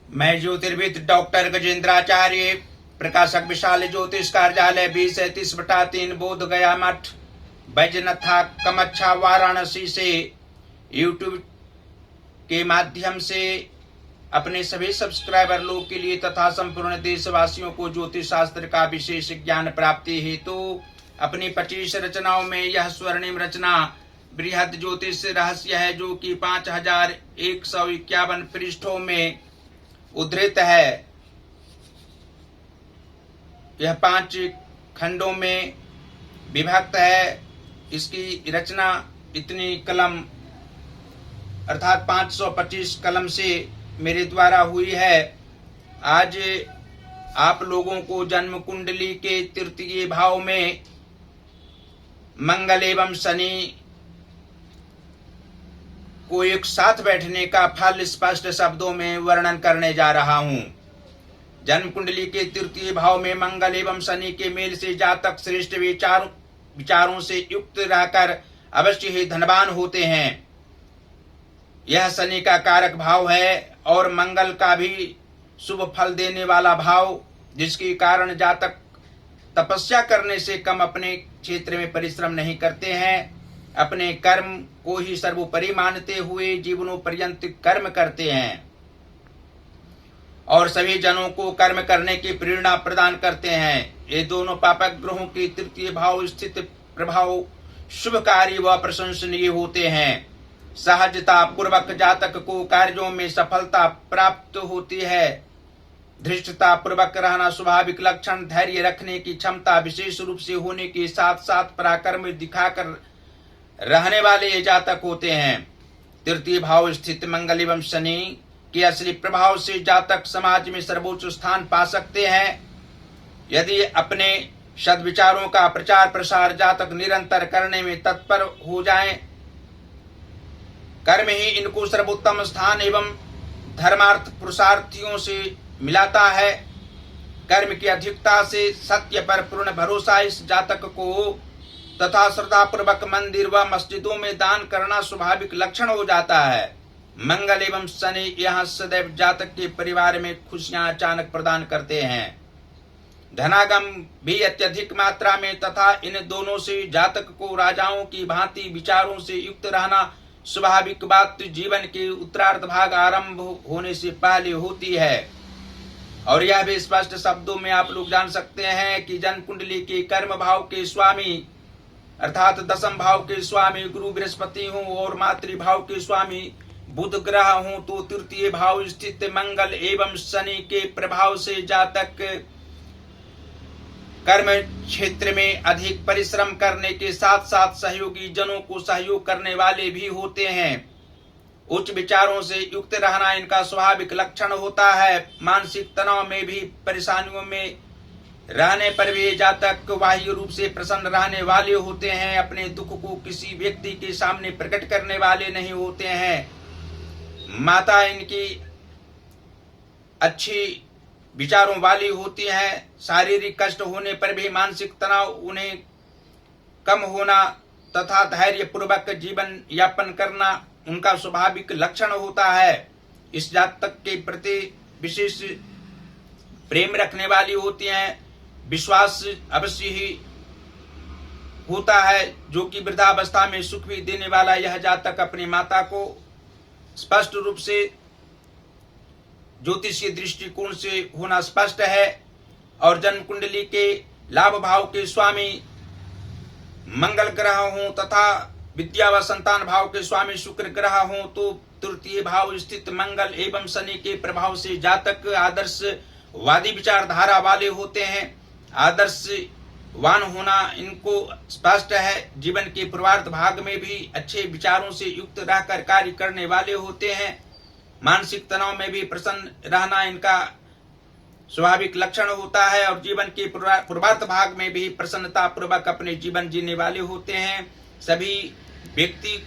मैं ज्योतिर्विद डॉक्टर गजेंद्राचार्य, प्रकाशक विशाल ज्योतिष कार्यालय 2037/3 बोध गया मठ, बैजनाथा कमच्छा, वाराणसी से यूट्यूब के माध्यम से अपने सभी सब्सक्राइबर लोग के लिए तथा संपूर्ण देशवासियों को ज्योतिष शास्त्र का विशेष ज्ञान प्राप्ति हेतु अपनी 25 रचनाओं में यह स्वर्णिम रचना बृहद ज्योतिष रहस्य है, जो कि 5151 पृष्ठों में उद्धृत है। यह 5 खंडों में विभक्त है। इसकी रचना इतनी कलम अर्थात 525 कलम से मेरे द्वारा हुई है। आज आप लोगों को जन्म कुंडली के तृतीय भाव में मंगल एवं शनि को एक साथ बैठने का फल स्पष्ट शब्दों में वर्णन करने जा रहा हूं। जन्म कुंडली के तृतीय भाव में मंगल एवं शनि के मेल से जातक श्रेष्ठ विचारों से युक्त रहकर अवश्य ही धनवान होते हैं। यह शनि का कारक भाव है और मंगल का भी शुभ फल देने वाला भाव, जिसके कारण जातक तपस्या करने से कम अपने क्षेत्र में परिश्रम नहीं करते हैं। अपने कर्म को ही सर्वोपरि मानते हुए जीवनों पर्यंत कर्म करते हैं और सभी जनों को कर्म करने की प्रेरणा प्रदान करते हैं। ये दोनों पापक ग्रहों के तृतीय भाव स्थित प्रभाव शुभकारी व प्रशंसनीय होते हैं। सहजता पूर्वक जातक को कार्यों में सफलता प्राप्त होती है। धृष्टता पूर्वक रहना स्वाभाविक लक्षण, धैर्य रखने की क्षमता विशेष रूप से होने के साथ साथ पराक्रम दिखाकर रहने वाले ये जातक होते हैं। तृतीय भाव स्थित मंगल एवं शनि के असली प्रभाव से जातक समाज में सर्वोच्च स्थान पा सकते हैं। यदि अपने सद्विचारों का प्रचार प्रसार जातक निरंतर करने में तत्पर हो जाएं, कर्म ही इनको सर्वोत्तम स्थान एवं धर्मार्थ पुरुषार्थियों से मिलाता है। कर्म की अधिकता से सत्य पर पूर्ण भरोसा इस जातक को तथा श्रद्धा पूर्वक मंदिर व मस्जिदों में दान करना स्वाभाविक लक्षण हो जाता है। मंगल एवं शनि यहाँ सदैव जातक के परिवार में खुशियां अचानक प्रदान करते हैं। धनागम भी अत्यधिक मात्रा में तथा इन दोनों से जातक को राजाओं की भांति विचारों से युक्त रहना स्वाभाविक बात जीवन के उत्तरार्ध भाग आरंभ होने से पहले होती है। और यह भी स्पष्ट शब्दों में आप लोग जान सकते हैं कि जन्म कुंडली के कर्म भाव के स्वामी अर्थात दशम भाव के स्वामी गुरु बृहस्पति हूँ और मातृभाव के स्वामी बुध ग्रह हूँ, तो तृतीय भाव स्थित मंगल एवं शनि के प्रभाव से जातक कर्म क्षेत्र में अधिक परिश्रम करने के साथ साथ सहयोगी जनों को सहयोग करने वाले भी होते हैं। उच्च विचारों से युक्त रहना इनका स्वाभाविक लक्षण होता है। मानसिक तनाव में भी परेशानियों में रहने पर भी जातक बाह्य रूप से प्रसन्न रहने वाले होते हैं। अपने दुख को किसी व्यक्ति के सामने प्रकट करने वाले नहीं होते हैं। माता इनकी अच्छी विचारों वाली होती हैं। शारीरिक कष्ट होने पर भी मानसिक तनाव उन्हें कम होना तथा धैर्य पूर्वक जीवन यापन करना उनका स्वाभाविक लक्षण होता है। इस जातक के प्रति विशेष प्रेम रखने वाली होती हैं। विश्वास अवश्य ही होता है, जो कि वृद्धावस्था में सुख भी देने वाला यह जातक अपनी माता को स्पष्ट रूप से ज्योतिषीय दृष्टिकोण से होना स्पष्ट है। और जन्म कुंडली के लाभ भाव के स्वामी मंगल ग्रह हों तथा विद्या व संतान भाव के स्वामी शुक्र ग्रह हों, तो तृतीय भाव स्थित मंगल एवं शनि के प्रभाव से जातक आदर्शवादी विचारधारा वाले होते हैं। आदर्शवान होना इनको स्पष्ट है। जीवन के पूर्वार्ध भाग में भी अच्छे विचारों से युक्त रहकर कार्य करने वाले होते हैं। मानसिक तनाव में भी प्रसन्न रहना इनका स्वाभाविक लक्षण होता है और जीवन के पूर्वार्ध भाग में भी प्रसन्नता पूर्वक अपने जीवन जीने वाले होते हैं। सभी व्यक्ति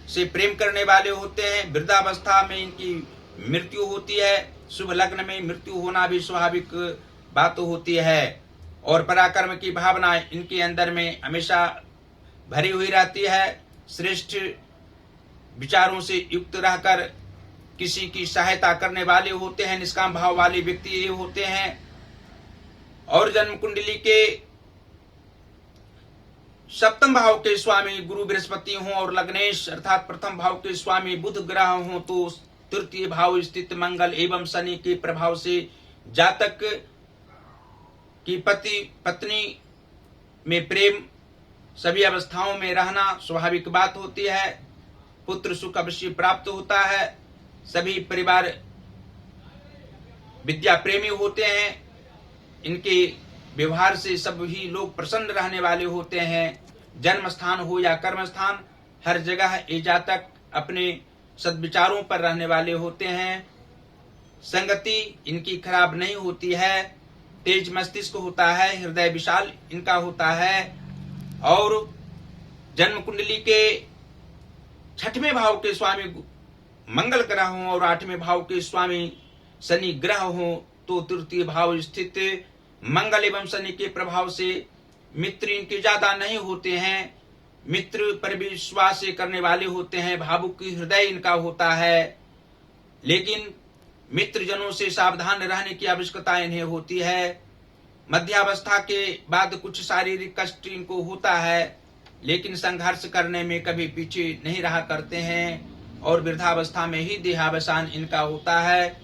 से प्रेम करने वाले होते हैं। वृद्धावस्था में इनकी मृत्यु होती है। शुभ लग्न में मृत्यु होना भी स्वाभाविक बात होती है। और पराक्रम की भावना इनके अंदर में हमेशा भरी हुई रहती है। श्रेष्ठ विचारों से युक्त रहकर किसी की सहायता करने वाले होते हैं, निष्काम भाव वाले व्यक्ति ये होते हैं। और जन्म कुंडली के सप्तम भाव के स्वामी गुरु बृहस्पति हों और लग्नेश अर्थात प्रथम भाव के स्वामी बुध ग्रह हों तो तृतीय भाव स्थित मंगल एवं शनि के प्रभाव से जातक की पति पत्नी में प्रेम सभी अवस्थाओं में रहना स्वाभाविक बात होती है। पुत्र सुख अवश्य प्राप्त होता है। सभी परिवार विद्या प्रेमी होते हैं। इनके व्यवहार से सभी लोग प्रसन्न रहने वाले होते हैं। जन्म स्थान हो या कर्म स्थान, हर जगह ये जातक अपने सद्विचारों पर रहने वाले होते हैं। संगति इनकी खराब नहीं होती है। तेज मस्तिष्क होता है, हृदय विशाल इनका होता है। और जन्म कुंडली के छठवें भाव के स्वामी मंगल ग्रह हों और आठवें भाव के स्वामी शनि ग्रह हों तो तृतीय भाव स्थित मंगल एवं शनि के प्रभाव से मित्र इनके ज्यादा नहीं होते हैं। मित्र पर विश्वास करने वाले होते हैं। भावुक हृदय इनका होता है, लेकिन मित्रजनों से सावधान रहने की आवश्यकता इन्हें होती है। मध्यावस्था के बाद कुछ शारीरिक कष्ट इनको होता है, लेकिन संघर्ष करने में कभी पीछे नहीं रहा करते हैं और वृद्धावस्था में ही देहावसान इनका होता है।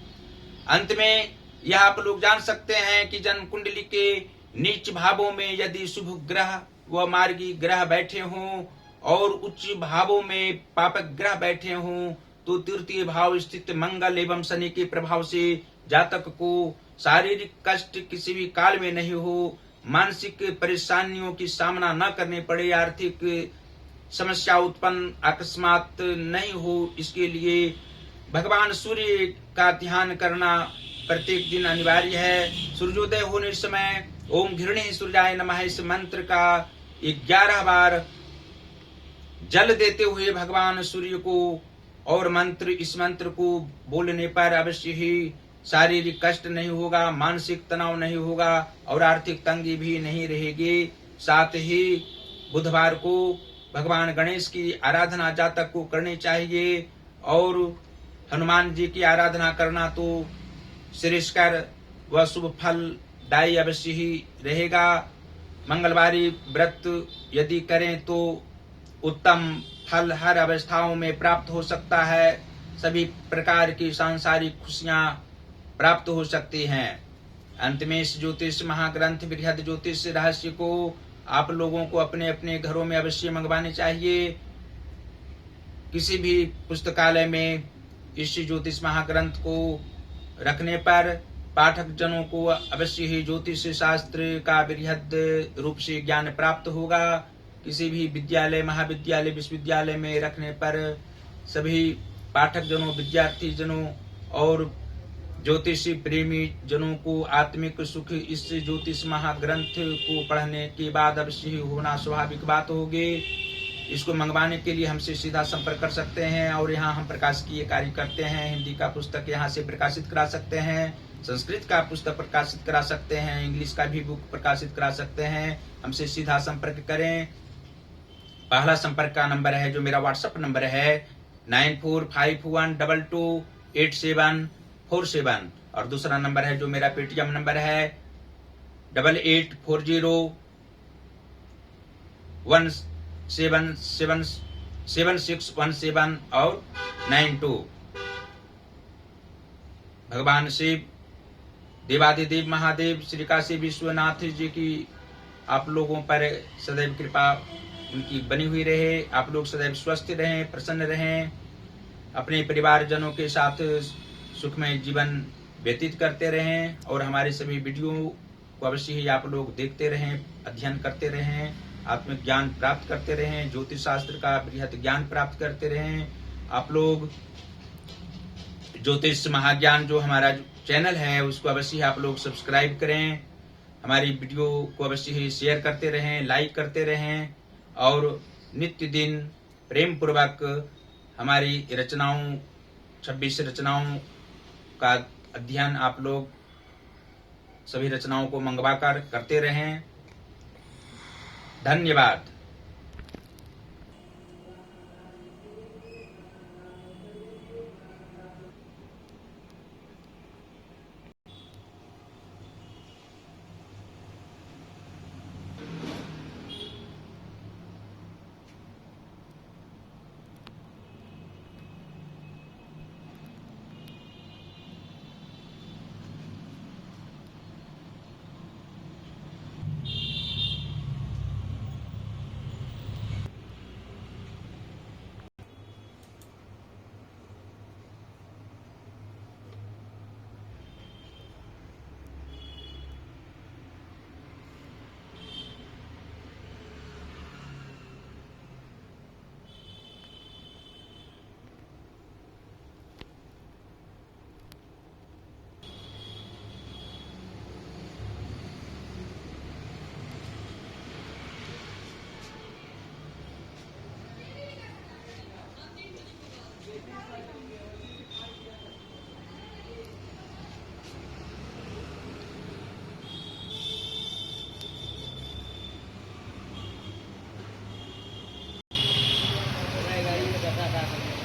अंत में यह आप लोग जान सकते हैं कि जन्म कुंडली के नीच भावों में यदि शुभ ग्रह व मार्गी ग्रह बैठे हों और उच्च भावों में पापक ग्रह बैठे हों तो तृतीय भाव स्थित मंगल एवं शनि के प्रभाव से जातक को शारीरिक कष्ट किसी भी काल में नहीं हो, मानसिक परेशानियों की सामना न करने पड़े, आर्थिक समस्या उत्पन्न अकस्मात नहीं हो, इसके लिए भगवान सूर्य का ध्यान करना प्रत्येक दिन अनिवार्य है। सूर्योदय होने समय ओम घृणे सूर्याय नमः इस मंत्र का 11 बार जल देते हुए भगवान सूर्य को, और इस मंत्र को बोलने पर अवश्य ही शारीरिक कष्ट नहीं होगा, मानसिक तनाव नहीं होगा और आर्थिक तंगी भी नहीं रहेगी। साथ ही बुधवार को भगवान गणेश की आराधना जातक को करनी चाहिए और हनुमान जी की आराधना करना तो श्रेष्ठकर व शुभ फलदायी अवश्य ही रहेगा। मंगलवारी व्रत यदि करें तो उत्तम फल हर अवस्थाओं में प्राप्त हो सकता है। सभी प्रकार की सांसारिक खुशियां प्राप्त हो सकती हैं। अंत में इस ज्योतिष महाग्रंथ बृहद ज्योतिष रहस्य को आप लोगों को अपने अपने घरों में अवश्य मंगवाने चाहिए। किसी भी पुस्तकालय में इस ज्योतिष महाग्रंथ को रखने पर पाठक जनों को अवश्य ही ज्योतिष शास्त्र का बृहद रूप से ज्ञान प्राप्त होगा। किसी भी विद्यालय महाविद्यालय विश्वविद्यालय में रखने पर सभी पाठक जनों, विद्यार्थी जनों और ज्योतिष प्रेमी जनों को आत्मिक सुख इस ज्योतिष महाग्रंथ को पढ़ने के बाद अवश्य ही होना स्वाभाविक बात होगी। इसको मंगवाने के लिए हमसे सीधा संपर्क कर सकते हैं और यहाँ हम प्रकाशकीय कार्य करते हैं। हिंदी का पुस्तक यहाँ से प्रकाशित करा सकते हैं, संस्कृत का पुस्तक प्रकाशित करा सकते हैं, इंग्लिश का भी बुक प्रकाशित करा सकते हैं। हमसे सीधा संपर्क करें। पहला संपर्क का नंबर है जो मेरा व्हाट्सएप नंबर है 9451228747 और दूसरा नंबर है जो मेरा पेटीएम नंबर है 8840177617 और 92। भगवान शिव देवादिदेव महादेव श्री काशी विश्वनाथ जी की आप लोगों पर सदैव कृपा उनकी बनी हुई रहे। आप लोग सदैव स्वस्थ रहें, प्रसन्न रहें, अपने परिवारजनों के साथ सुखमय जीवन व्यतीत करते रहें और हमारे सभी वीडियो को अवश्य ही आप लोग देखते रहें, अध्ययन करते रहें, आत्मिक ज्ञान प्राप्त करते रहें, ज्योतिष शास्त्र का बृहद ज्ञान प्राप्त करते रहें। आप लोग ज्योतिष महाज्ञान जो हमारा चैनल है उसको अवश्य ही आप लोग सब्सक्राइब करें। हमारी वीडियो को अवश्य ही शेयर करते रहें, लाइक करते रहें और नित्य दिन प्रेम पूर्वक हमारी रचनाओं 26 रचनाओं का अध्ययन आप लोग सभी रचनाओं को मंगवाकर करते रहें। धन्यवाद। कैसा था